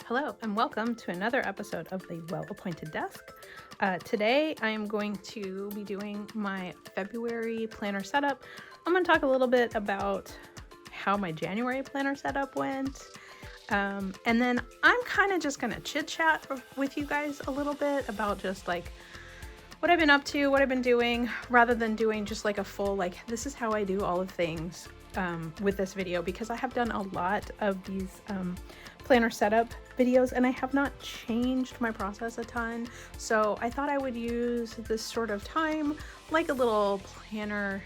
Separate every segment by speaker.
Speaker 1: Hello and welcome to another episode of the Well-Appointed Desk. Today I am going to be doing my February planner setup. I'm going to talk a little bit about how my January planner setup went. And then I'm kind of just going to chit chat with you guys a little bit about just like what I've been up to, what I've been doing, rather than doing just like a full, like, this is how I do all of things with this video, because I have done a lot of these planner setup videos and I have not changed my process a ton. So I thought I would use this sort of time like a little planner,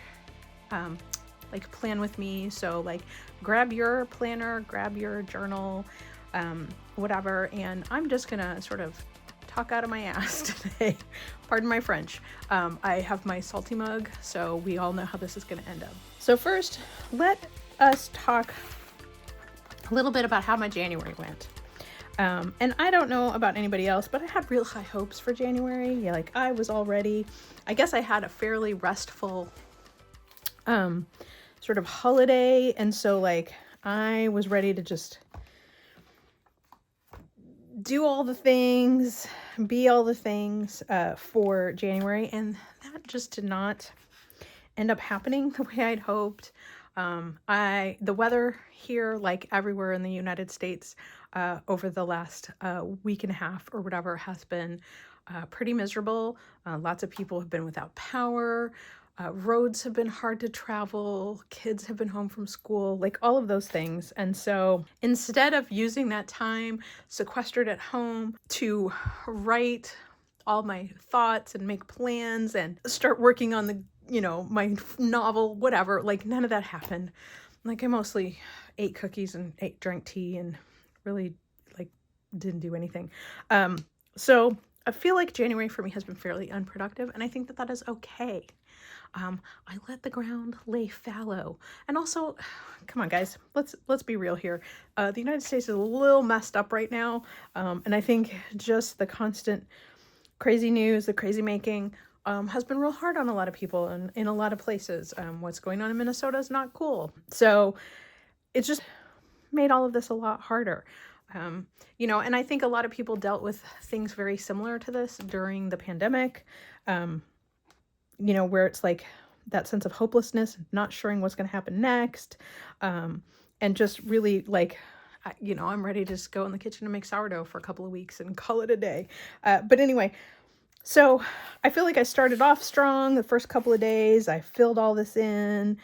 Speaker 1: like plan with me. So like grab your planner, grab your journal, whatever. And I'm just gonna sort of talk out of my ass today. Pardon my French. I have my salty mug, so we all know how this is gonna end up. So first, let us talk a little bit about how my January went. And I don't know about anybody else, but I had real high hopes for January. Yeah, like I was already, I guess I had a fairly restful sort of holiday. And so like I was ready to just do all the things, be all the things for January. And that just did not end up happening the way I'd hoped. The weather here, like everywhere in the United States, over the last week and a half or whatever, has been pretty miserable. Lots of people have been without power. Roads have been hard to travel. Kids have been home from school, like all of those things. And so instead of using that time sequestered at home to write all my thoughts and make plans and start working on the, my novel, whatever, like none of that happened. Like I mostly ate cookies and drank tea and really like didn't do anything. So I feel like January for me has been fairly unproductive, and I think that that is okay. I let the ground lay fallow. And also, come on guys, let's be real here. The United States is a little messed up right now. And I think just the constant crazy news, the crazy making, has been real hard on a lot of people and in a lot of places. What's going on in Minnesota is not cool. So it's just made all of this a lot harder. And I think a lot of people dealt with things very similar to this during the pandemic, where it's like that sense of hopelessness, not sure what's going to happen next, and just really like, I'm ready to just go in the kitchen and make sourdough for a couple of weeks and call it a day. But anyway, so I feel like I started off strong the first couple of days. I filled all this in,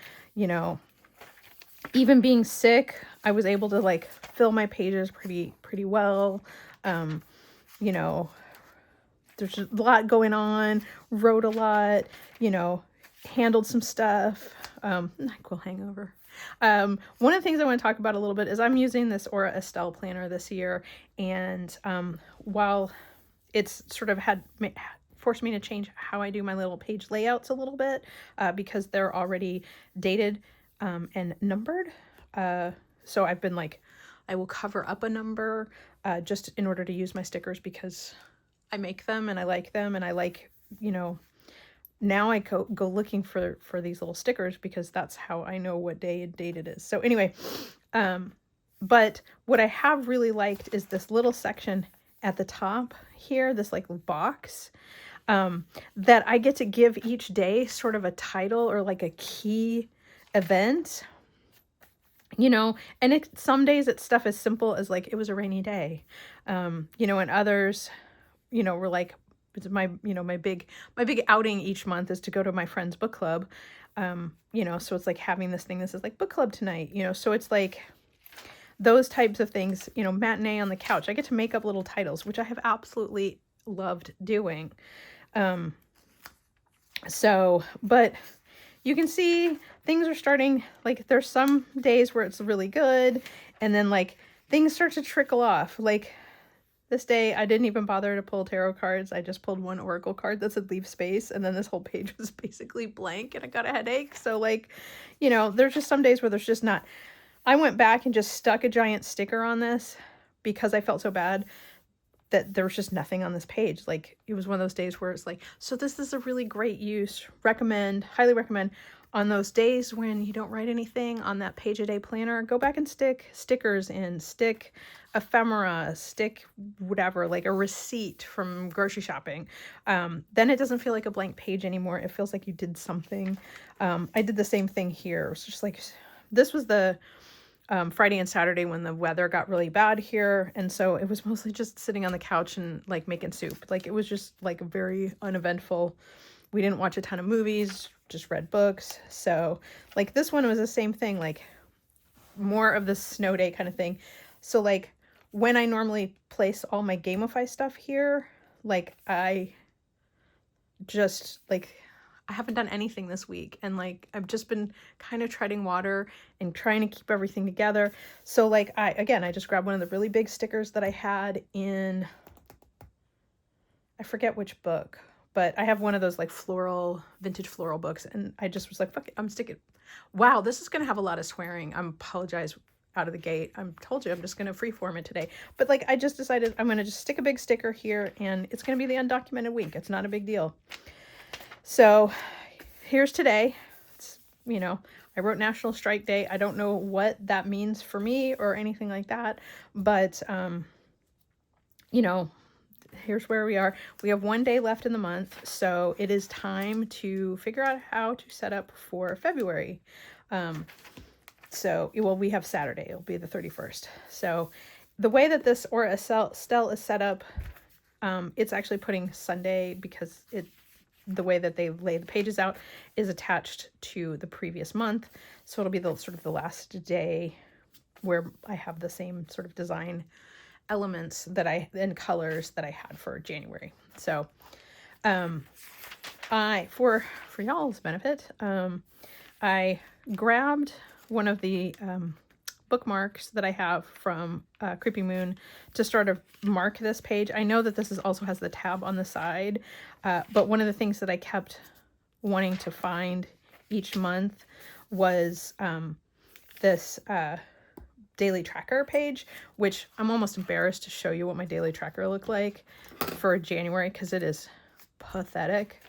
Speaker 1: even being sick, I was able to like fill my pages pretty well. There's just a lot going on, wrote a lot, handled some stuff, NyQuil hangover. One of the things I want to talk about a little bit is I'm using this Aura Estelle planner this year. And while it's sort of forced me to change how I do my little page layouts a little bit, because they're already dated and numbered. So I've been like, I will cover up a number just in order to use my stickers because I make them and I like them, and I like, now I go looking for these little stickers because that's how I know what day and date it is. So anyway, but what I have really liked is this little section at the top here, this like box, that I get to give each day sort of a title or like a key event, and some days it's stuff as simple as like, it was a rainy day, and others, we're like, it's my big outing each month is to go to my friend's book club. So it's like having this thing, this is like book club tonight, so it's like those types of things, matinee on the couch. I get to make up little titles, which I have absolutely loved doing. But you can see things are starting, like there's some days where it's really good. And then like things start to trickle off. Like this day, I didn't even bother to pull tarot cards. I just pulled one oracle card that said leave space. And then this whole page was basically blank and I got a headache. So like, there's just some days where there's just not. I went back and just stuck a giant sticker on this because I felt so bad that there was just nothing on this page. Like it was one of those days where it's like, so this is a really great use, highly recommend on those days when you don't write anything on that page a day planner, go back and stick stickers in, stick ephemera, stick whatever, like a receipt from grocery shopping. Then it doesn't feel like a blank page anymore. It feels like you did something. I did the same thing here. It's just like, this was the Friday and Saturday when the weather got really bad here. And so it was mostly just sitting on the couch and like making soup. Like it was just like very uneventful. We didn't watch a ton of movies, just read books. So like this one was the same thing, like more of the snow day kind of thing. So like when I normally place all my Gamify stuff here, like I just like, I haven't done anything this week. And like, I've just been kind of treading water and trying to keep everything together. So like, I just grabbed one of the really big stickers that I had in, I forget which book, but I have one of those like vintage floral books. And I just was like, fuck it, I'm sticking. Wow, this is going to have a lot of swearing. I apologize out of the gate. I told you I'm just going to freeform it today. But like, I just decided I'm going to just stick a big sticker here and it's going to be the undocumented week. It's not a big deal. So here's today. It's, you know, I wrote National Strike Day. I don't know what that means for me or anything like that, but, you know, here's where we are. We have 1 day left in the month, so it is time to figure out how to set up for February. Well, we have Saturday. It'll be the 31st. So the way that this Aura Estelle is set up, it's actually putting Sunday because the way that they lay the pages out is attached to the previous month. So it'll be the sort of the last day where I have the same sort of design elements and colors that I had for January. So, for y'all's benefit, I grabbed one of the, bookmarks that I have from Creepy Moon to sort of mark this page. I know that this also has the tab on the side, but one of the things that I kept wanting to find each month was this daily tracker page, which I'm almost embarrassed to show you what my daily tracker looked like for January because it is pathetic.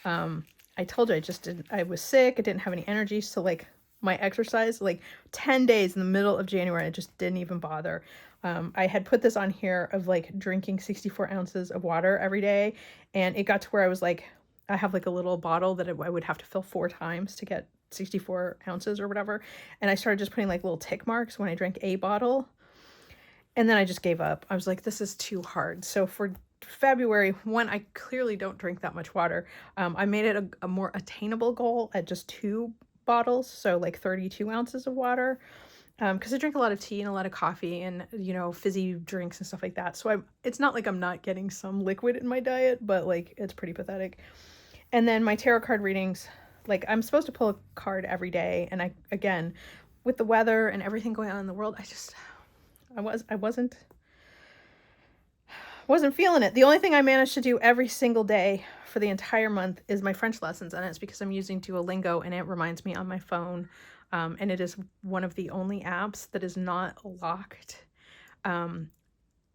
Speaker 1: I told you I was sick. I didn't have any energy. So like my exercise, like 10 days in the middle of January, I just didn't even bother. I had put this on here of like drinking 64 ounces of water every day. And it got to where I was like, I have like a little bottle that I would have to fill 4 times to get 64 ounces or whatever. And I started just putting like little tick marks when I drank a bottle. And then I just gave up. I was like, this is too hard. So for February, I clearly don't drink that much water. I made it a more attainable goal at just 2 bottles. So like 32 ounces of water. Because I drink a lot of tea and a lot of coffee and, you know, fizzy drinks and stuff like that. So it's not like I'm not getting some liquid in my diet, but like it's pretty pathetic. And then my tarot card readings, like I'm supposed to pull a card every day. And again, with the weather and everything going on in the world, I wasn't feeling it. The only thing I managed to do every single day for the entire month is my French lessons. And it's because I'm using Duolingo and it reminds me on my phone. And it is one of the only apps that is not locked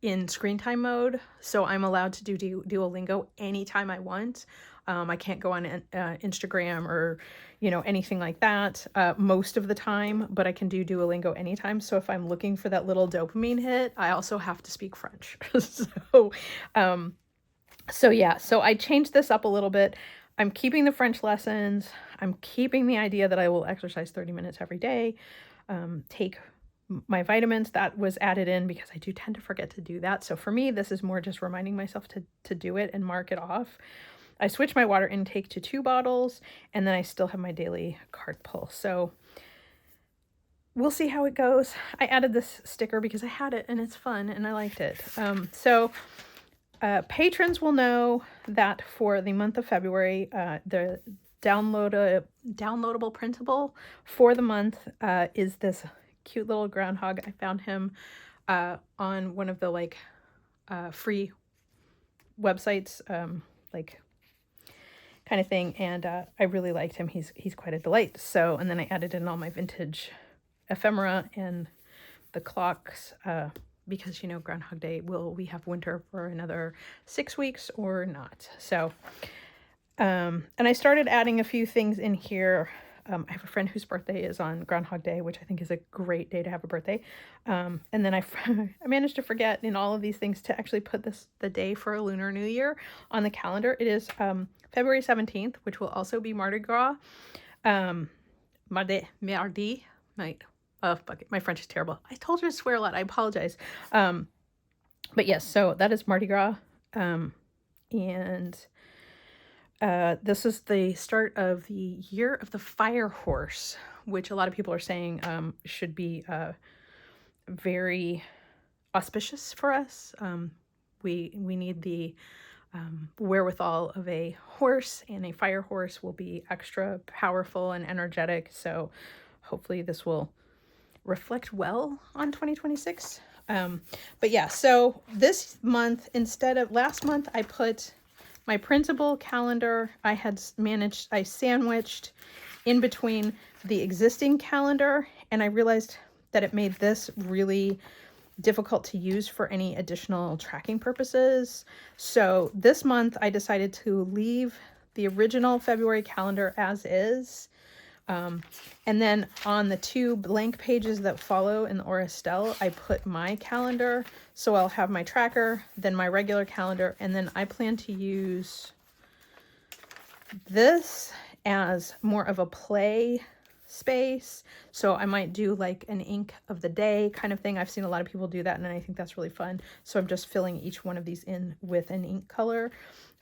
Speaker 1: in screen time mode. So I'm allowed to do Duolingo anytime I want. I can't go on Instagram or, you know, anything like that most of the time, but I can do Duolingo anytime. So if I'm looking for that little dopamine hit, I also have to speak French. So I changed this up a little bit. I'm keeping the French lessons. I'm keeping the idea that I will exercise 30 minutes every day, take my vitamins. That was added in because I do tend to forget to do that. So for me, this is more just reminding myself to do it and mark it off. I switched my water intake to 2 bottles, and then I still have my daily card pull. So we'll see how it goes. I added this sticker because I had it and it's fun and I liked it. Patrons will know that for the month of February, the downloadable printable for the month is this cute little groundhog. I found him on one of the free websites, kind of thing, and I really liked him. He's quite a delight. So, and then I added in all my vintage ephemera and the clocks because, you know, Groundhog Day, will we have winter for another 6 weeks or not? So, and I started adding a few things in here I have a friend whose birthday is on Groundhog Day, which I think is a great day to have a birthday. And then I managed to forget in all of these things to actually put the day for a Lunar New Year on the calendar. It is February 17th, which will also be Mardi Gras. Mardi. My French is terrible. I told you to swear a lot. I apologize. But yes, so that is Mardi Gras. And this is the start of the year of the fire horse, which a lot of people are saying should be very auspicious for us. We need the wherewithal of a horse, and a fire horse will be extra powerful and energetic. So hopefully this will reflect well on 2026. But yeah, so this month, instead of last month, I put my printable calendar. I sandwiched in between the existing calendar, and I realized that it made this really difficult to use for any additional tracking purposes. So this month I decided to leave the original February calendar as is. And then on the 2 blank pages that follow in the Orestelle, I put my calendar. So I'll have my tracker, then my regular calendar, and then I plan to use this as more of a play space. So I might do like an ink of the day kind of thing. I've seen a lot of people do that, and I think that's really fun. So I'm just filling each one of these in with an ink color.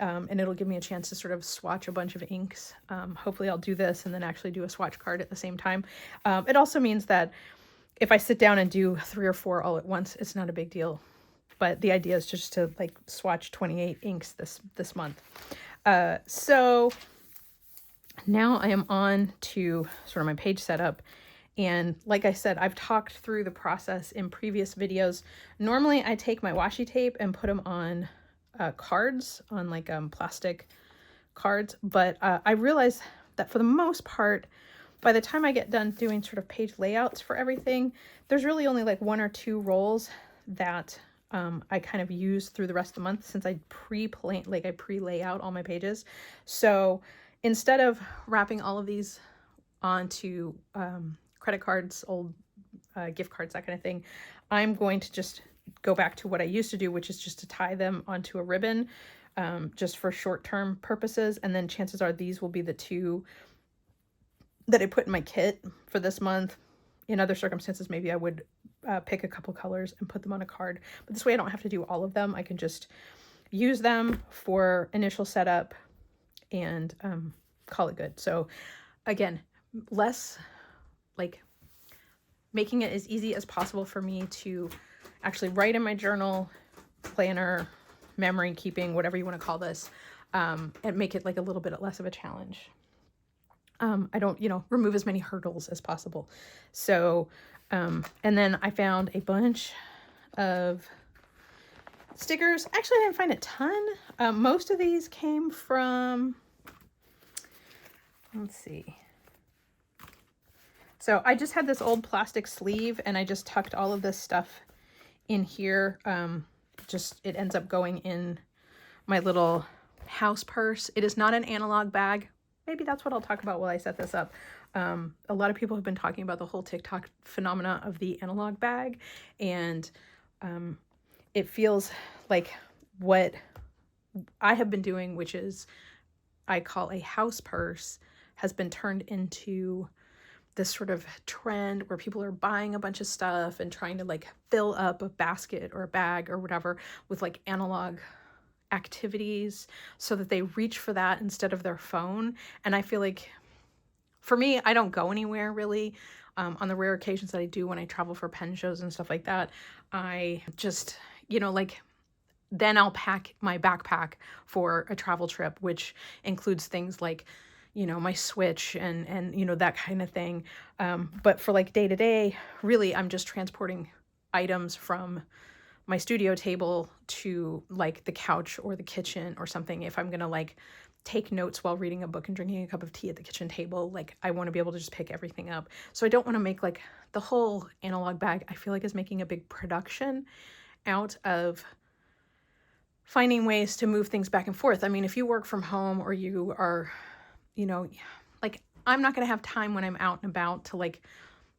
Speaker 1: And it'll give me a chance to sort of swatch a bunch of inks. Hopefully I'll do this and then actually do a swatch card at the same time. It also means that if I sit down and do 3 or 4 all at once, it's not a big deal. But the idea is just to like swatch 28 inks this month. So now I am on to sort of my page setup. And like I said, I've talked through the process in previous videos. Normally I take my washi tape and put them on cards, on like plastic cards, but I realize that for the most part, by the time I get done doing sort of page layouts for everything, there's really only like 1 or 2 rolls that I kind of use through the rest of the month, since I pre-lay out all my pages. So instead of wrapping all of these onto credit cards, old gift cards, that kind of thing, I'm going to just go back to what I used to do, which is just to tie them onto a ribbon, just for short-term purposes. And then chances are these will be the 2 that I put in my kit for this month. In other circumstances, maybe I would pick a couple colors and put them on a card. But this way I don't have to do all of them. I can just use them for initial setup and call it good. So again, less like making it as easy as possible for me to actually write in my journal, planner, memory keeping, whatever you want to call this, and make it like a little bit less of a challenge. I don't, remove as many hurdles as possible. So, and then I found a bunch of stickers. Actually, I didn't find a ton. Most of these came from, let's see. So I just had this old plastic sleeve, and I just tucked all of this stuff in here. It ends up going in my little house purse. It is not an analog bag. Maybe that's what I'll talk about while I set this up. A lot of people have been talking about the whole TikTok phenomena of the analog bag, and it feels like what I have been doing, which is I call a house purse, has been turned into this sort of trend where people are buying a bunch of stuff and trying to like fill up a basket or a bag or whatever with like analog activities so that they reach for that instead of their phone. And I feel like for me, I don't go anywhere really. On the rare occasions that I do when I travel for pen shows and stuff like that, I just, then I'll pack my backpack for a travel trip, which includes things like my Switch and that kind of thing. But for like day to day, really, I'm just transporting items from my studio table to like the couch or the kitchen or something. If I'm going to like take notes while reading a book and drinking a cup of tea at the kitchen table, like I want to be able to just pick everything up. So I don't want to make like the whole analog bag, I feel like, is making a big production out of finding ways to move things back and forth. I mean, if you work from home or you are, like I'm not going to have time when I'm out and about to like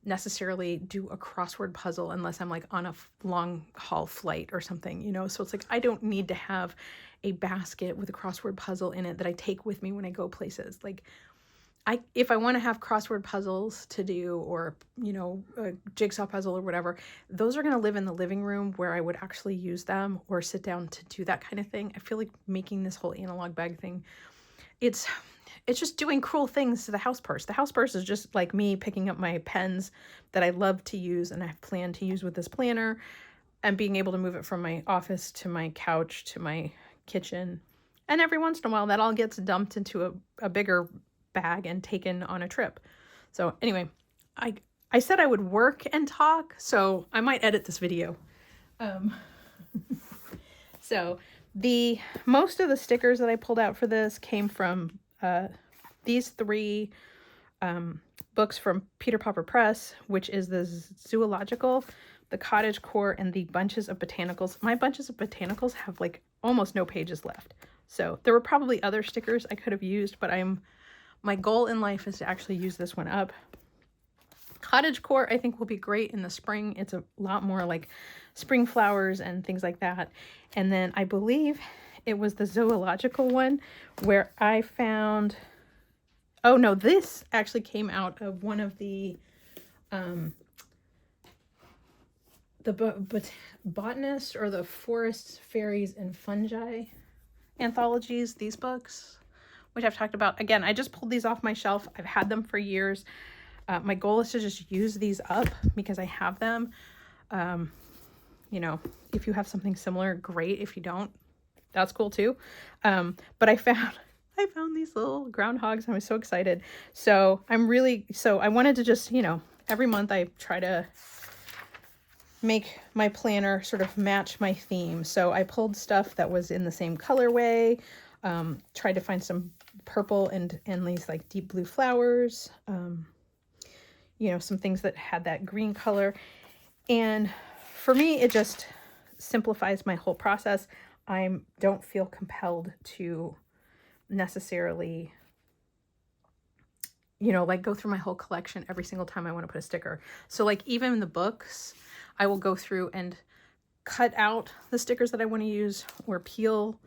Speaker 1: necessarily do a crossword puzzle unless I'm like on a long haul flight or something, you know? So it's like, I don't need to have a basket with a crossword puzzle in it that I take with me when I go places. Like if I want to have crossword puzzles to do, or, you know, a jigsaw puzzle or whatever, those are going to live in the living room where I would actually use them or sit down to do that kind of thing. I feel like making this whole analog bag thing, it's just doing cruel things to the house purse. The house purse is just like me picking up my pens that I love to use and I plan to use with this planner, and being able to move it from my office to my couch to my kitchen. And every once in a while that all gets dumped into a bigger bag and taken on a trip. So anyway, I said I would work and talk, so I might edit this video. So most of the stickers that I pulled out for this came from these 3 books from Peter Popper Press, which is the Zoological, the Cottage Core, and the Bunches of Botanicals. My Bunches of Botanicals have like almost no pages left. So there were probably other stickers I could have used, but my goal in life is to actually use this one up. Cottage Core, I think, will be great in the spring. It's a lot more like spring flowers and things like that. And then I believe it was the Zoological one where I found, oh no, this actually came out of one of the Botanist or the Forests, Fairies, and Fungi anthologies, these books, which I've talked about. Again, I just pulled these off my shelf. I've had them for years. My goal is to just use these up because I have them. You know, if you have something similar, great. If you don't, that's cool too. But I found these little groundhogs. I was so excited. So I wanted to just, you know, every month I try to make my planner sort of match my theme. So I pulled stuff that was in the same colorway, tried to find some purple and these like deep blue flowers, you know, some things that had that green color. And for me, it just simplifies my whole process. I don't feel compelled to necessarily, you know, like go through my whole collection every single time I want to put a sticker. So like even in the books, I will go through and cut out the stickers that I want to use, or peel,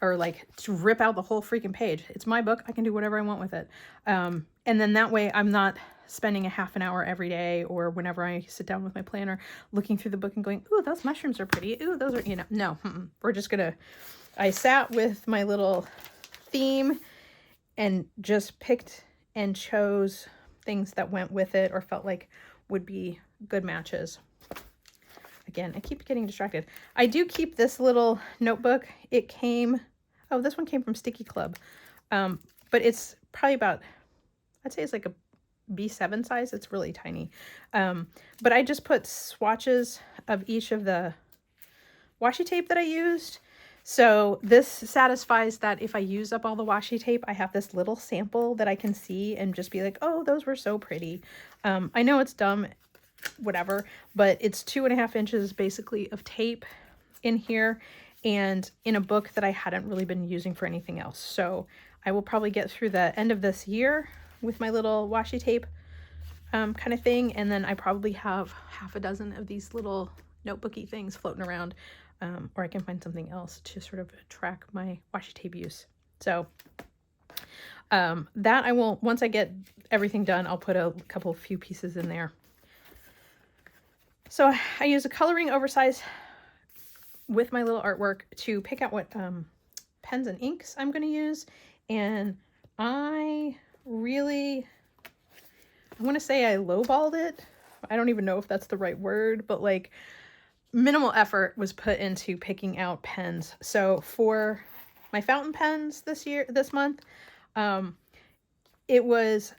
Speaker 1: or like to rip out the whole freaking page. It's my book. I can do whatever I want with it. And then that way I'm not spending a half an hour every day or whenever I sit down with my planner looking through the book and going, ooh, those mushrooms are pretty. Ooh, those are, you know, no, we're just gonna, I sat with my little theme and just picked and chose things that went with it or felt like would be good matches. Again, I keep getting distracted. I do keep this little notebook. It came, oh, this one came from Sticky Club. But it's probably about, I'd say it's like a B7 size. It's really tiny. But I just put swatches of each of the washi tape that I used. So this satisfies that if I use up all the washi tape, I have this little sample that I can see and just be like, oh, those were so pretty. I know it's dumb, whatever, but it's 2.5 inches basically of tape in here and in a book that I hadn't really been using for anything else. So I will probably get through the end of this year with my little washi tape kind of thing. And then I probably have half a dozen of these little notebooky things floating around, or I can find something else to sort of track my washi tape use. So that I will, once I get everything done, I'll put a few pieces in there. So I use a coloring oversize with my little artwork to pick out what pens and inks I'm going to use. And I want to say I lowballed it. I don't even know if that's the right word, but like minimal effort was put into picking out pens. So for my fountain pens this month, it was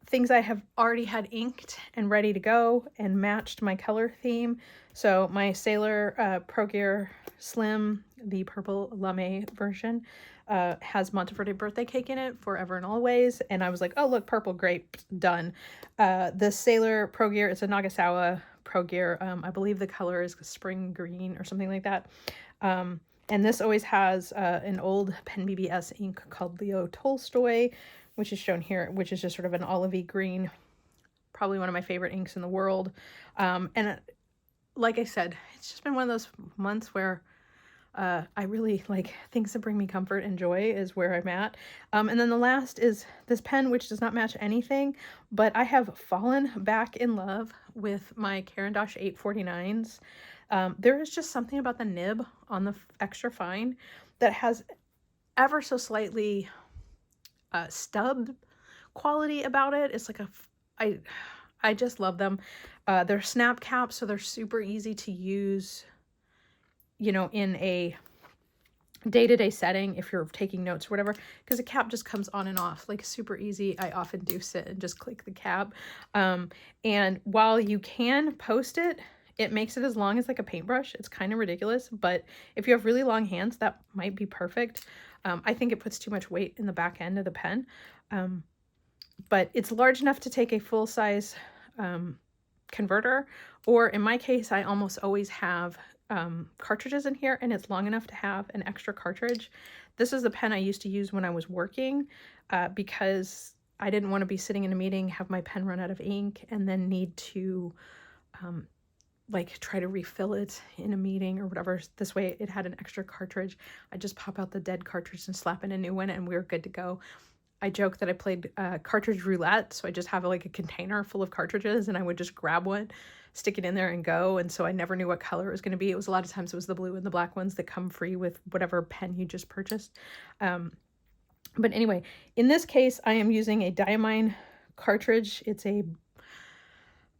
Speaker 1: things I have already had inked and ready to go and matched my color theme. So my Sailor Pro Gear Slim, the purple lame version, has Monteverde birthday cake in it, forever and always. And I was like, oh, look, purple, great, done. The Sailor Pro Gear, it's a Nagasawa Pro Gear. I believe the color is spring green or something like that. And this always has an old Pen BBS ink called Leo Tolstoy, which is shown here, which is just sort of an olivey green, probably one of my favorite inks in the world. And like I said, it's just been one of those months where I really like things that bring me comfort and joy is where I'm at. And then the last is this pen, which does not match anything, but I have fallen back in love with my Caran d'Ache 849s. There is just something about the nib on the extra fine that has ever so slightly stub quality about it. It's like I just love them. They're snap caps, so they're super easy to use, you know, in a day-to-day setting if you're taking notes or whatever, because the cap just comes on and off like super easy. I often do sit and just click the cap. And while you can post it, it makes it as long as like a paintbrush. It's kind of ridiculous, but if you have really long hands, that might be perfect. I think it puts too much weight in the back end of the pen. But it's large enough to take a full-size converter, or in my case, I almost always have cartridges in here, and it's long enough to have an extra cartridge. This is the pen I used to use when I was working because I didn't want to be sitting in a meeting, have my pen run out of ink, and then need to like try to refill it in a meeting or whatever. This way it had an extra cartridge. I just pop out the dead cartridge and slap in a new one, and we were good to go. I joke that I played cartridge roulette, so I just have like a container full of cartridges, and I would just grab one, stick it in there, and go. And so I never knew what color it was going to be. It was a lot of times it was the blue and the black ones that come free with whatever pen you just purchased. But anyway, in this case, I am using a Diamine cartridge. It's a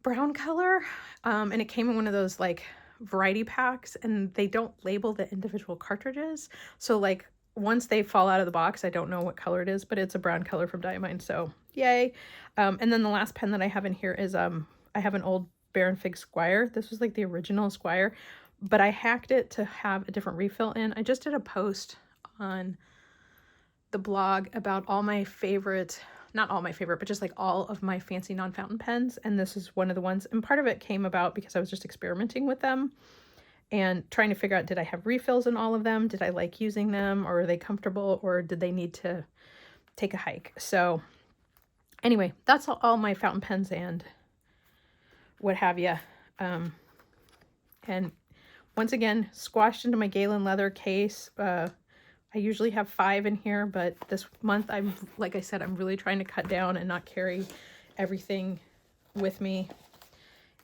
Speaker 1: brown color, and it came in one of those like variety packs, and they don't label the individual cartridges. So like once they fall out of the box, I don't know what color it is, but it's a brown color from Diamine, so yay. And then the last pen that I have in here is I have an old Baron Fig Squire. This was like the original Squire, but I hacked it to have a different refill in. I just did a post on the blog about all my favorite, not all my favorite, but just like all of my fancy non-fountain pens, and this is one of the ones. And part of it came about because I was just experimenting with them and trying to figure out, did I have refills in all of them? Did I like using them, or are they comfortable, or did they need to take a hike? So anyway, that's all my fountain pens and what have you. And once again, squashed into my Galen leather case. I usually have 5 in here, but this month like I said, I'm really trying to cut down and not carry everything with me.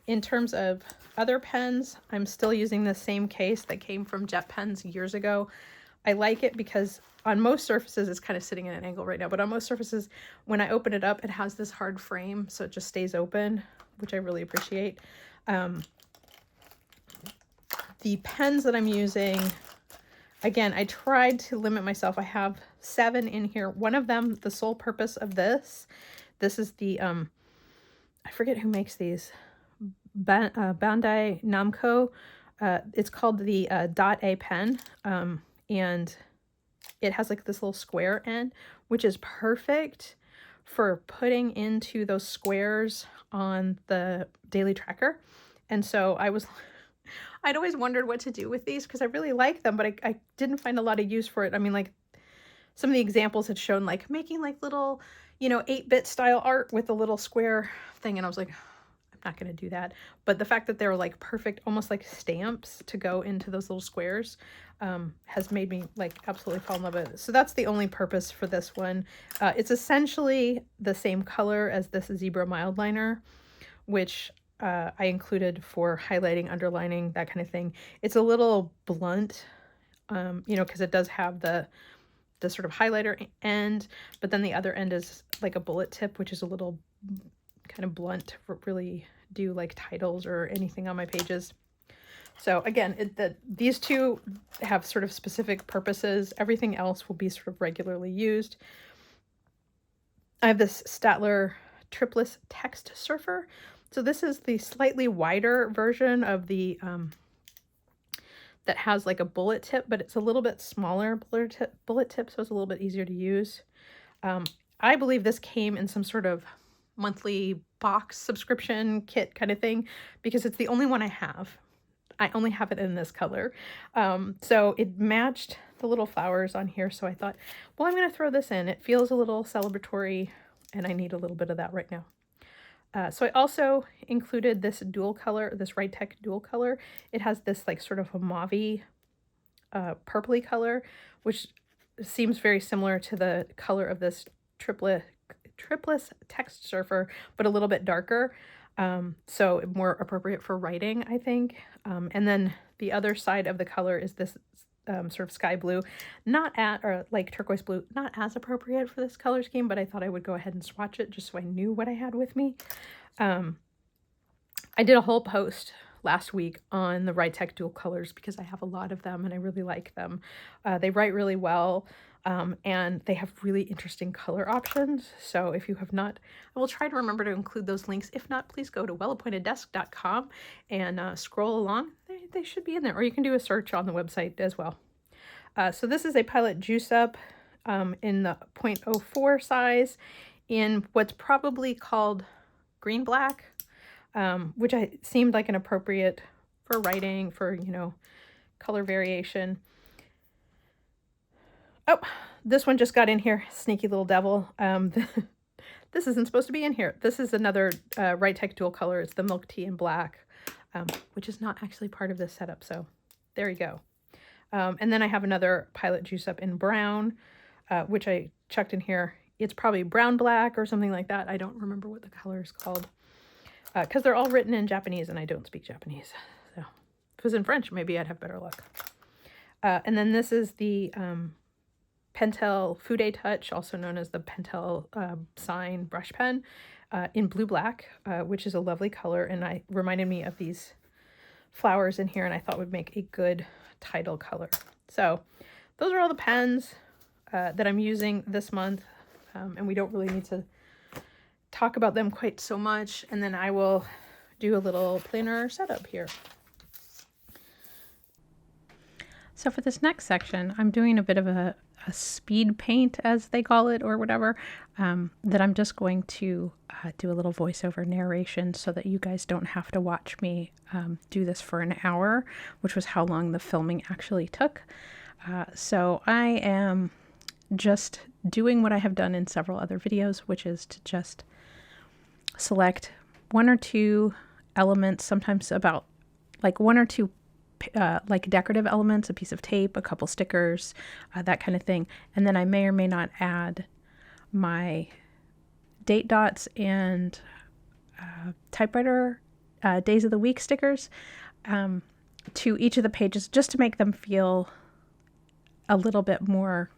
Speaker 1: In terms of other pens, I'm still using the same case that came from Jet Pens years ago. I like it because on most surfaces, it's kind of sitting at an angle right now, but on most surfaces, when I open it up, it has this hard frame, so it just stays open, which I really appreciate. The pens that I'm using, again, I tried to limit myself. I have 7 in here. One of them, the sole purpose of this is the, I forget who makes these, Bandai Namco. It's called the Dot A pen, and it has like this little square end, which is perfect for putting into those squares on the daily tracker. And so I'd always wondered what to do with these because I really like them, but I didn't find a lot of use for it. I mean, like some of the examples had shown like making like little, 8-bit style art with a little square thing, and I was like, not going to do that. But the fact that they're like perfect, almost like stamps to go into those little squares, has made me like absolutely fall in love with it. So that's the only purpose for this one. It's essentially the same color as this Zebra mild liner, which I included for highlighting, underlining, that kind of thing. It's a little blunt, because it does have the sort of highlighter end, but then the other end is like a bullet tip, which is a little kind of blunt to really do like titles or anything on my pages. So again, these two have sort of specific purposes. Everything else will be sort of regularly used. I have this Statler Tripless Text Surfer. So this is the slightly wider version of the that has like a bullet tip, but it's a little bit smaller bullet tip, so it's a little bit easier to use. I believe this came in some sort of monthly box subscription kit kind of thing, because it's the only one I have. I only have it in this color. So it matched the little flowers on here. So I thought, well, I'm going to throw this in. It feels a little celebratory and I need a little bit of that right now. So I also included this dual color, this Rite dual color. It has this like sort of a mauve-y, purpley color, which seems very similar to the color of this triplus text surfer, but a little bit darker. So more appropriate for writing, I think. And then the other side of the color is this sort of sky blue, or like turquoise blue, not as appropriate for this color scheme, but I thought I would go ahead and swatch it just so I knew what I had with me. I did a whole post last week on the Rite dual colors because I have a lot of them and I really like them. They write really well. And they have really interesting color options. So if you have not, I will try to remember to include those links. If not, please go to wellappointeddesk.com and scroll along. They should be in there, or you can do a search on the website as well. So this is a Pilot Juice Up in the 0.04 size in what's probably called green black, which seemed like an appropriate for writing, for, you know, color variation. Oh, this one just got in here. Sneaky little devil. This isn't supposed to be in here. This is another Rite dual color. It's the milk tea in black, which is not actually part of this setup. So there you go. And then I have another Pilot Juice Up in brown, which I chucked in here. It's probably brown black or something like that. I don't remember what the color is called because they're all written in Japanese and I don't speak Japanese. So if it was in French, maybe I'd have better luck. And then this is the Pentel Fude Touch, also known as the Pentel Sign brush pen in blue black, which is a lovely color, and I reminded me of these flowers in here and I thought would make a good title color. So those are all the pens that I'm using this month, and we don't really need to talk about them quite so much. And then I will do a little planner setup here. So for this next section, I'm doing a bit of a speed paint, as they call it, or whatever, that I'm just going to do a little voiceover narration so that you guys don't have to watch me do this for an hour, which was how long the filming actually took. So I am just doing what I have done in several other videos, which is to just select one or two elements, sometimes about like one or two like decorative elements, a piece of tape, a couple stickers, that kind of thing. And then I may or may not add my date dots and typewriter days of the week stickers to each of the pages, just to make them feel a little bit more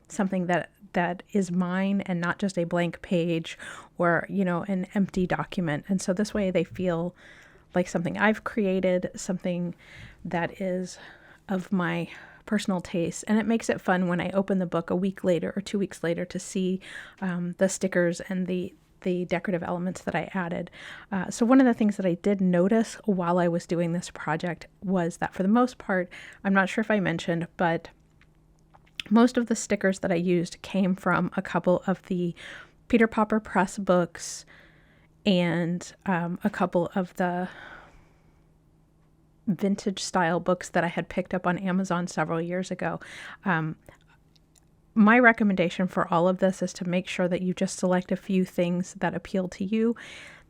Speaker 1: something that is mine and not just a blank page or, you know, an empty document. And so this way they feel like something I've created, something that is of my personal taste. And it makes it fun when I open the book a week later or 2 weeks later to see the stickers and the decorative elements that I added. So one of the things that I did notice while I was doing this project was that for the most part, I'm not sure if I mentioned, but most of the stickers that I used came from a couple of the Peter Popper Press books and a couple of the vintage style books that I had picked up on Amazon several years ago. My recommendation for all of this is to make sure that you just select a few things that appeal to you,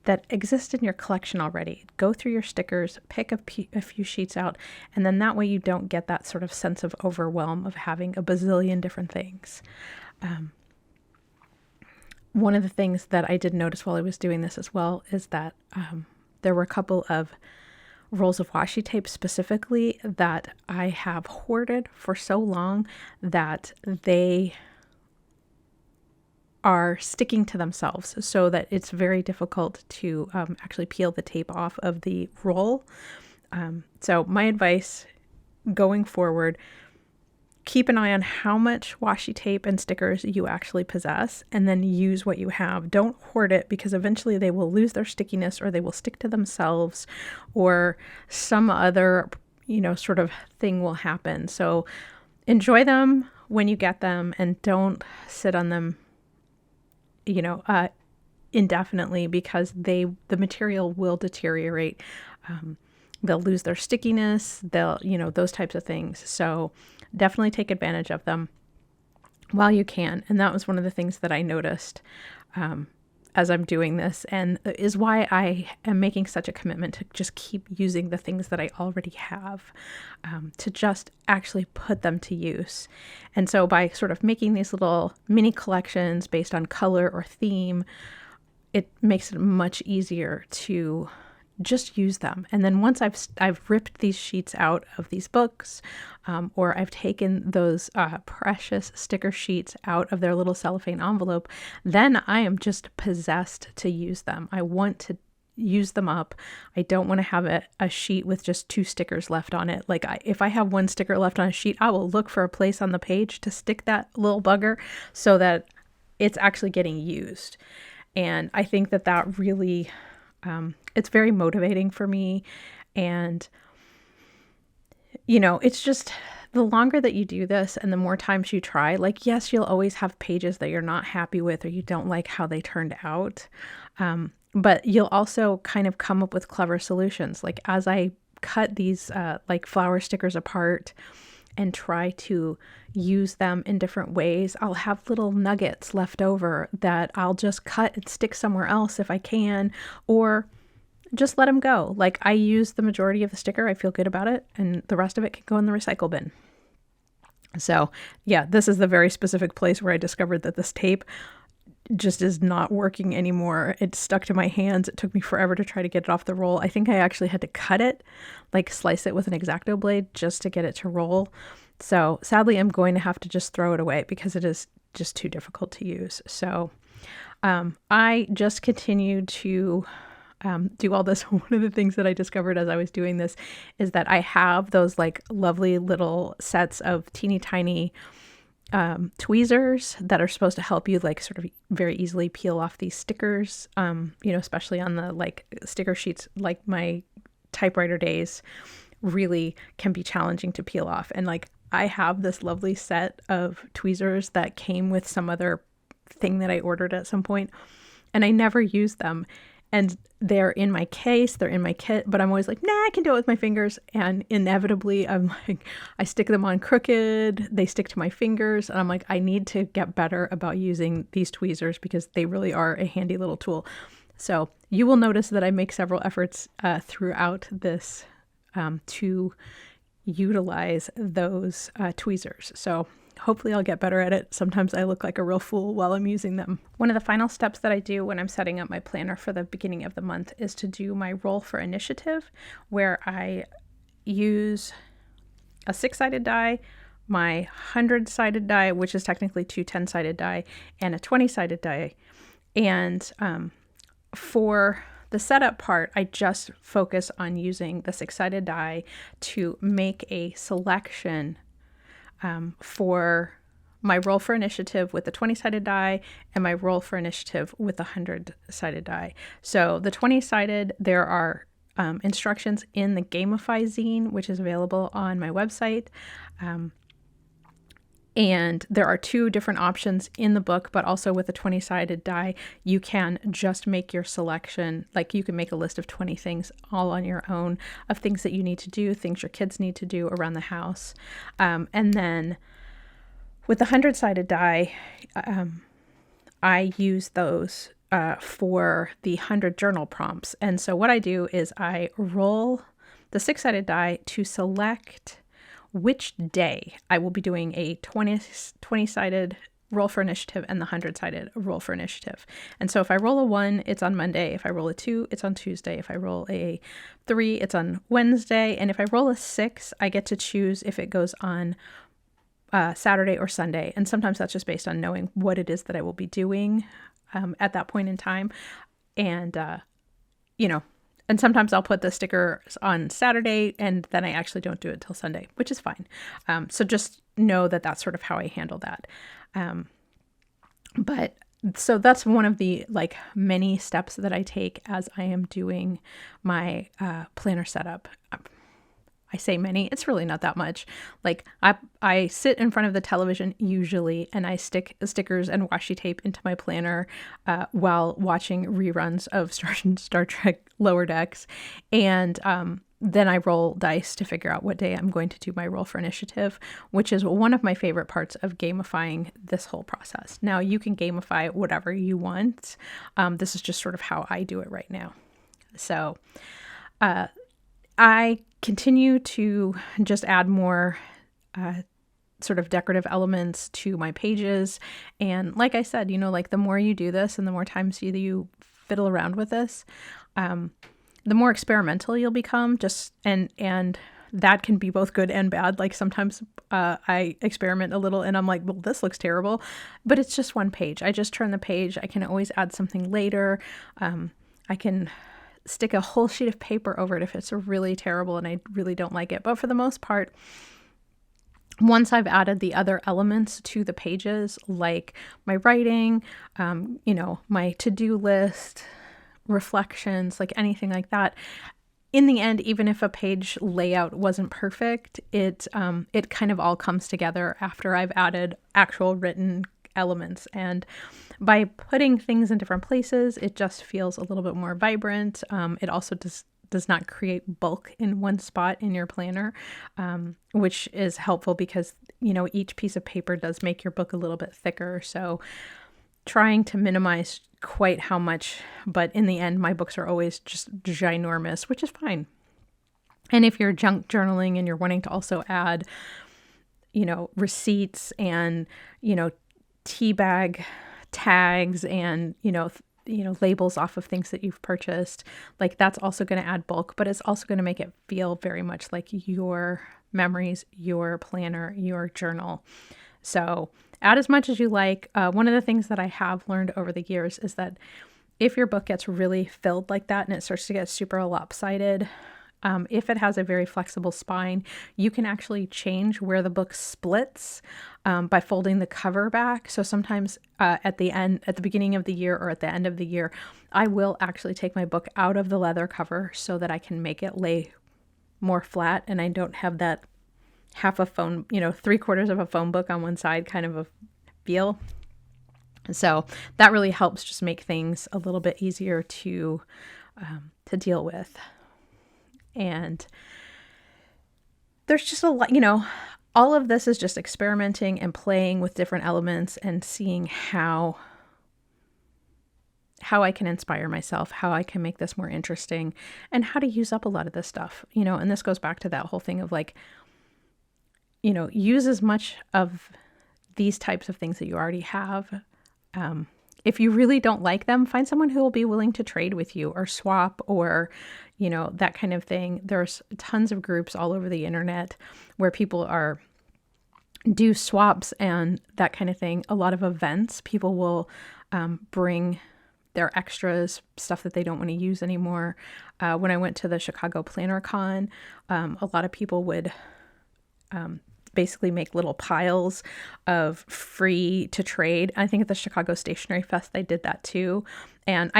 Speaker 1: that exist in your collection already. Go through your stickers, pick a few sheets out, and then that way you don't get that sort of sense of overwhelm of having a bazillion different things. One of the things that I did notice while I was doing this as well is that there were a couple of rolls of washi tape specifically that I have hoarded for so long that they are sticking to themselves so that it's very difficult to actually peel the tape off of the roll. So my advice going forward, keep an eye on how much washi tape and stickers you actually possess and then use what you have. Don't hoard it because eventually they will lose their stickiness or they will stick to themselves or some other, you know, sort of thing will happen. So enjoy them when you get them and don't sit on them, you know, indefinitely because the material will deteriorate. they'll lose their stickiness, they'll, those types of things. So definitely take advantage of them while you can. And that was one of the things that I noticed as I'm doing this, and is why I am making such a commitment to just keep using the things that I already have, to just actually put them to use. And so by sort of making these little mini collections based on color or theme, it makes it much easier to just use them. And then once I've ripped these sheets out of these books, or I've taken those precious sticker sheets out of their little cellophane envelope, then I am just possessed to use them. I want to use them up. I don't want to have a sheet with just 2 stickers left on it. Like if I have 1 sticker left on a sheet, I will look for a place on the page to stick that little bugger so that it's actually getting used. And I think that really, it's very motivating for me. And, it's just the longer that you do this and the more times you try, like, yes, you'll always have pages that you're not happy with or you don't like how they turned out. But you'll also kind of come up with clever solutions. Like as I cut these like flower stickers apart and try to use them in different ways, I'll have little nuggets left over that I'll just cut and stick somewhere else if I can, or just let them go. Like I use the majority of the sticker, I feel good about it, and the rest of it can go in the recycle bin. So yeah, this is the very specific place where I discovered that this tape just is not working anymore. It stuck to my hands. It took me forever to try to get it off the roll. I think I actually had to cut it, like slice it with an X-Acto blade just to get it to roll. So sadly, I'm going to have to just throw it away because it is just too difficult to use. So I just continued to do all this. One of the things that I discovered as I was doing this is that I have those like lovely little sets of teeny tiny tweezers that are supposed to help you like sort of very easily peel off these stickers, especially on the like sticker sheets. Like my typewriter days really can be challenging to peel off. And like I have this lovely set of tweezers that came with some other thing that I ordered at some point, and I never use them. And they're in my case, they're in my kit, but I'm always like, nah, I can do it with my fingers. And inevitably, I'm like, I stick them on crooked, they stick to my fingers. And I'm like, I need to get better about using these tweezers because they really are a handy little tool. So you will notice that I make several efforts throughout this to utilize those tweezers. So hopefully I'll get better at it. Sometimes I look like a real fool while I'm using them. One of the final steps that I do when I'm setting up my planner for the beginning of the month is to do my roll for initiative, where I use a 6-sided die, my 100-sided die, which is technically 2 10-sided die, and a 20-sided die. And for the setup part, I just focus on using the 6-sided die to make a selection for my roll for initiative with the 20-sided die and my roll for initiative with the 100-sided die. So the 20-sided, there are instructions in the Gamify zine, which is available on my website. And there are 2 different options in the book, but also with a 20-sided die, you can just make your selection. Like you can make a list of 20 things all on your own of things that you need to do, things your kids need to do around the house. And then with the 100-sided die, I use those for the 100 journal prompts. And so what I do is I roll the 6-sided die to select which day I will be doing a 20-sided roll for initiative and the 100-sided roll for initiative. And so if I roll a 1, it's on Monday. If I roll a 2, it's on Tuesday. If I roll a 3, it's on Wednesday. And if I roll a 6, I get to choose if it goes on Saturday or Sunday. And sometimes that's just based on knowing what it is that I will be doing at that point in time. And, and sometimes I'll put the stickers on Saturday and then I actually don't do it till Sunday, which is fine. So just know that that's sort of how I handle that. But so that's one of the like many steps that I take as I am doing my planner setup. I say many, it's really not that much. Like I sit in front of the television usually and I stick stickers and washi tape into my planner while watching reruns of Star Trek Lower Decks. And then I roll dice to figure out what day I'm going to do my roll for initiative, which is one of my favorite parts of gamifying this whole process. Now, you can gamify whatever you want. This is just sort of how I do it right now. So I continue to just add more sort of decorative elements to my pages. And like I said, like the more you do this and the more times you fiddle around with this, the more experimental you'll become. And that can be both good and bad. Like sometimes I experiment a little and I'm like, well, this looks terrible, but it's just one page. I just turn the page. I can always add something later. I can stick a whole sheet of paper over it if it's really terrible and I really don't like it. But for the most part, once I've added the other elements to the pages, like my writing, my to-do list, reflections, like anything like that, in the end, even if a page layout wasn't perfect, it kind of all comes together after I've added actual written elements. And by putting things in different places, it just feels a little bit more vibrant. It also does not create bulk in one spot in your planner, which is helpful because, each piece of paper does make your book a little bit thicker. So trying to minimize quite how much, but in the end, my books are always just ginormous, which is fine. And if you're junk journaling and you're wanting to also add, receipts and, tea bag tags and, labels off of things that you've purchased, like that's also going to add bulk, but it's also going to make it feel very much like your memories, your planner, your journal. So add as much as you like. One of the things that I have learned over the years is that if your book gets really filled like that and it starts to get super lopsided, if it has a very flexible spine, you can actually change where the book splits by folding the cover back. So sometimes at the beginning of the year or at the end of the year, I will actually take my book out of the leather cover so that I can make it lay more flat and I don't have that half a phone, 3/4 of a phone book on one side kind of a feel. So that really helps just make things a little bit easier to deal with. And there's just a lot, all of this is just experimenting and playing with different elements and seeing how I can inspire myself, how I can make this more interesting, and how to use up a lot of this stuff, and this goes back to that whole thing of like, use as much of these types of things that you already have. If you really don't like them, find someone who will be willing to trade with you or swap or, that kind of thing. There's tons of groups all over the internet where people do swaps and that kind of thing. A lot of events, people will bring their extras, stuff that they don't want to use anymore. When I went to the Chicago Planner Con, a lot of people would basically make little piles of free to trade. I think at the Chicago Stationery Fest, they did that too. And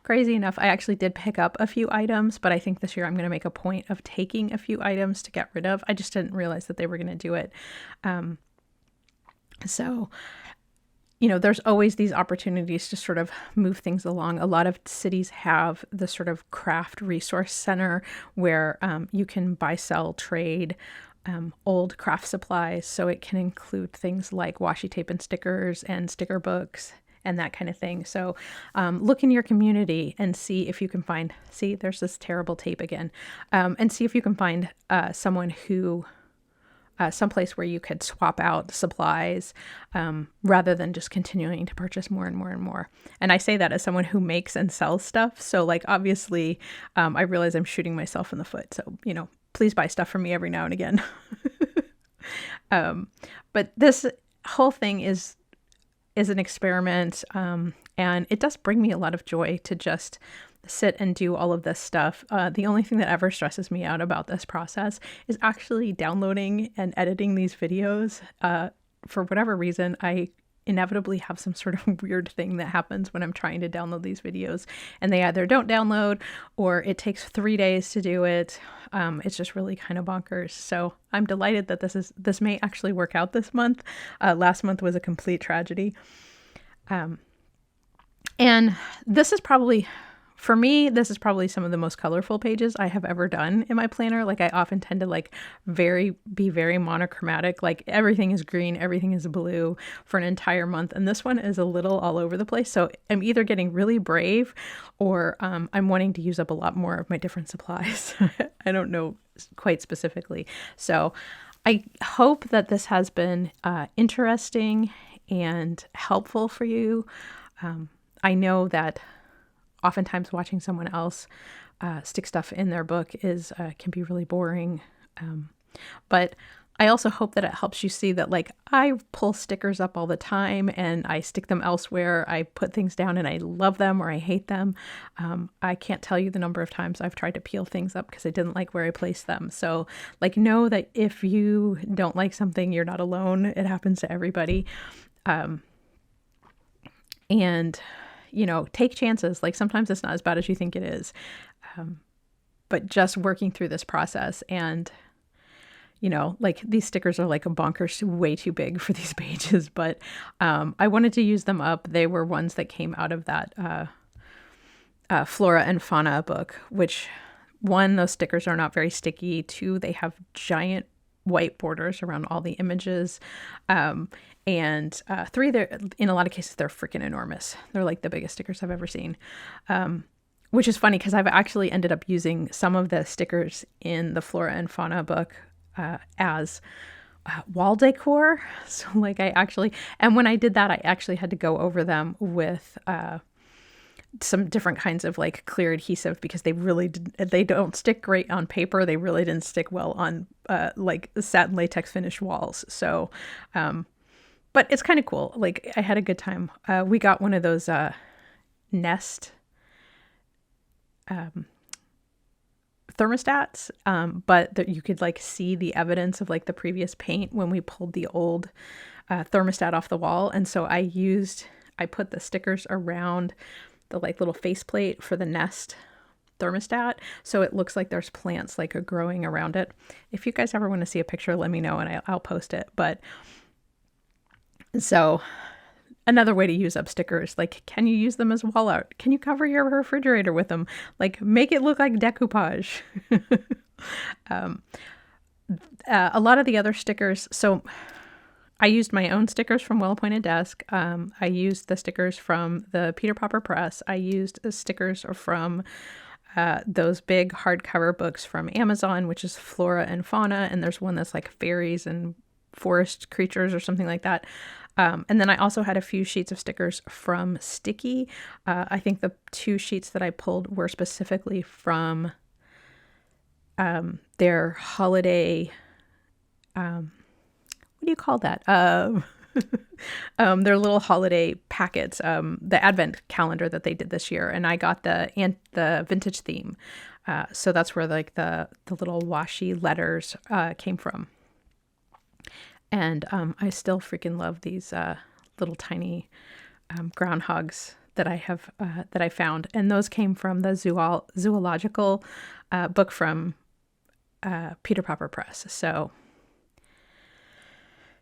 Speaker 1: crazy enough, I actually did pick up a few items, but I think this year I'm going to make a point of taking a few items to get rid of. I just didn't realize that they were going to do it. So there's always these opportunities to sort of move things along. A lot of cities have the sort of craft resource center where you can buy, sell, trade old craft supplies. So it can include things like washi tape and stickers and sticker books and that kind of thing. So look in your community and see if you can find, there's this terrible tape again, and see if you can find someone who, someplace where you could swap out supplies rather than just continuing to purchase more and more and more. And I say that as someone who makes and sells stuff. So like, obviously, I realize I'm shooting myself in the foot. So, please buy stuff from me every now and again. But this whole thing is an experiment. And it does bring me a lot of joy to just sit and do all of this stuff. The only thing that ever stresses me out about this process is actually downloading and editing these videos. For whatever reason, I inevitably have some sort of weird thing that happens when I'm trying to download these videos, and they either don't download or it takes 3 days to do it. It's just really kind of bonkers. So I'm delighted that this may actually work out this month. Last month was a complete tragedy. And this is probably For me, this is probably some of the most colorful pages I have ever done in my planner. Like I often tend to like be very monochromatic. Like everything is green, everything is blue for an entire month. And this one is a little all over the place. So I'm either getting really brave or I'm wanting to use up a lot more of my different supplies. I don't know quite specifically. So I hope that this has been interesting and helpful for you. I know that oftentimes watching someone else stick stuff in their book can be really boring. But I also hope that it helps you see that like I pull stickers up all the time and I stick them elsewhere. I put things down and I love them or I hate them. I can't tell you the number of times I've tried to peel things up because I didn't like where I placed them. So like know that if you don't like something, you're not alone. It happens to everybody. And take chances. Like sometimes it's not as bad as you think it is. But just working through this process and, like these stickers are like a bonkers way too big for these pages, but I wanted to use them up. They were ones that came out of that Flora and Fauna book, which one, those stickers are not very sticky. Two, they have giant white borders around all the images. And three, they're in a lot of cases, they're freaking enormous. They're like the biggest stickers I've ever seen, which is funny because I've actually ended up using some of the stickers in the Flora and Fauna book as wall decor. So like and when I did that, I actually had to go over them with some different kinds of like clear adhesive because they don't stick great on paper. They really didn't stick well on like satin latex finished walls. So, but it's kind of cool. Like I had a good time. We got one of those Nest thermostats, but that you could like see the evidence of like the previous paint when we pulled the old thermostat off the wall. And so I put the stickers around the like little faceplate for the Nest thermostat, so it looks like there's plants like growing around it. If you guys ever want to see a picture, let me know and I'll post it. But so another way to use up stickers, like can you use them as wall art? Can you cover your refrigerator with them? Like make it look like decoupage. A lot of the other stickers, so I used my own stickers from Well Appointed Desk. I used the stickers from the Peter Popper Press. I used stickers from those big hardcover books from Amazon, which is Flora and Fauna. And there's one that's like fairies and forest creatures or something like that. And then I also had a few sheets of stickers from Sticky. I think the 2 sheets that I pulled were specifically from their holiday... what do you call that? Their little holiday packets, the advent calendar that they did this year. And I got the vintage theme. So that's where like the little washi letters came from. And I still freaking love these little tiny groundhogs that I found. And those came from the zoological book from Peter Popper Press. So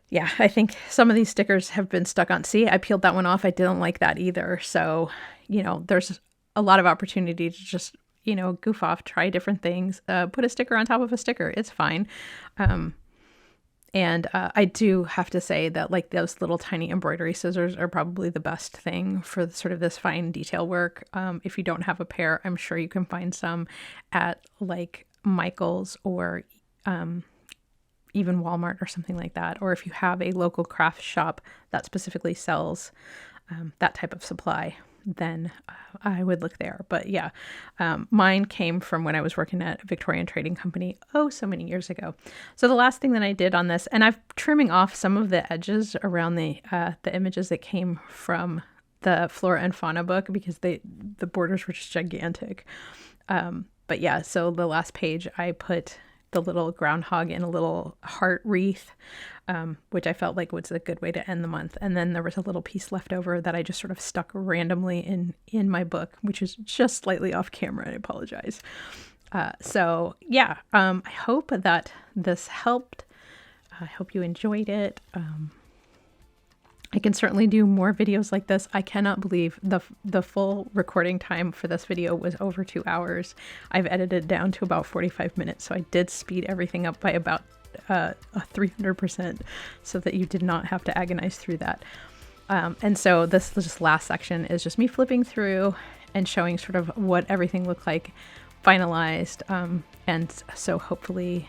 Speaker 1: yeah, I think some of these stickers have been stuck on. See, I peeled that one off. I didn't like that either. So, there's a lot of opportunity to just, goof off, try different things, put a sticker on top of a sticker. It's fine. And I do have to say that like those little tiny embroidery scissors are probably the best thing for sort of this fine detail work. If you don't have a pair, I'm sure you can find some at like Michael's or even Walmart or something like that. Or if you have a local craft shop that specifically sells that type of supply, then I would look there. But yeah, mine came from when I was working at a Victorian Trading Company, so many years ago. So the last thing that I did on this, and I'm trimming off some of the edges around the images that came from the Flora and Fauna book because the borders were just gigantic. But yeah, so the last page I put the little groundhog in a little heart wreath, which I felt like was a good way to end the month. And then there was a little piece left over that I just sort of stuck randomly in my book, which is just slightly off camera. I apologize. So yeah, I hope that this helped. I hope you enjoyed it. I can certainly do more videos like this. I cannot believe the full recording time for this video was over 2 hours. I've edited it down to about 45 minutes, so I did speed everything up by about 300% so that you did not have to agonize through that. And so this just last section is just me flipping through and showing sort of what everything looked like finalized. And so hopefully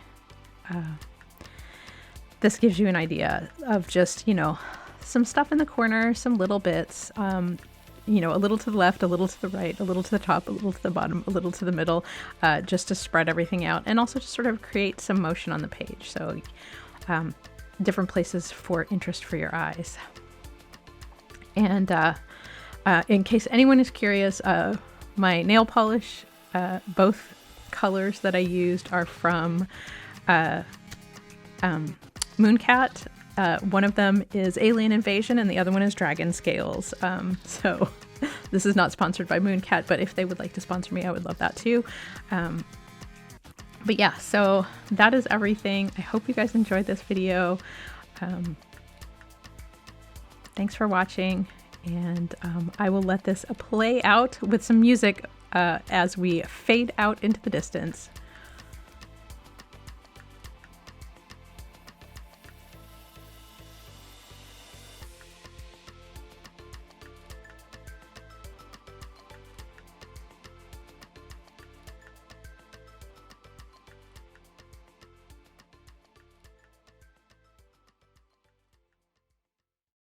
Speaker 1: this gives you an idea of just, you know, some stuff in the corner, some little bits, you know, a little to the left, a little to the right, a little to the top, a little to the bottom, a little to the middle, just to spread everything out and also to sort of create some motion on the page. So different places for interest for your eyes. And in case anyone is curious, my nail polish, both colors that I used are from Mooncat. One of them is Alien Invasion and the other one is Dragon Scales. So this is not sponsored by Mooncat, but if they would like to sponsor me, I would love that too. But yeah, so that is everything. I hope you guys enjoyed this video. Thanks for watching, and I will let this play out with some music as we fade out into the distance.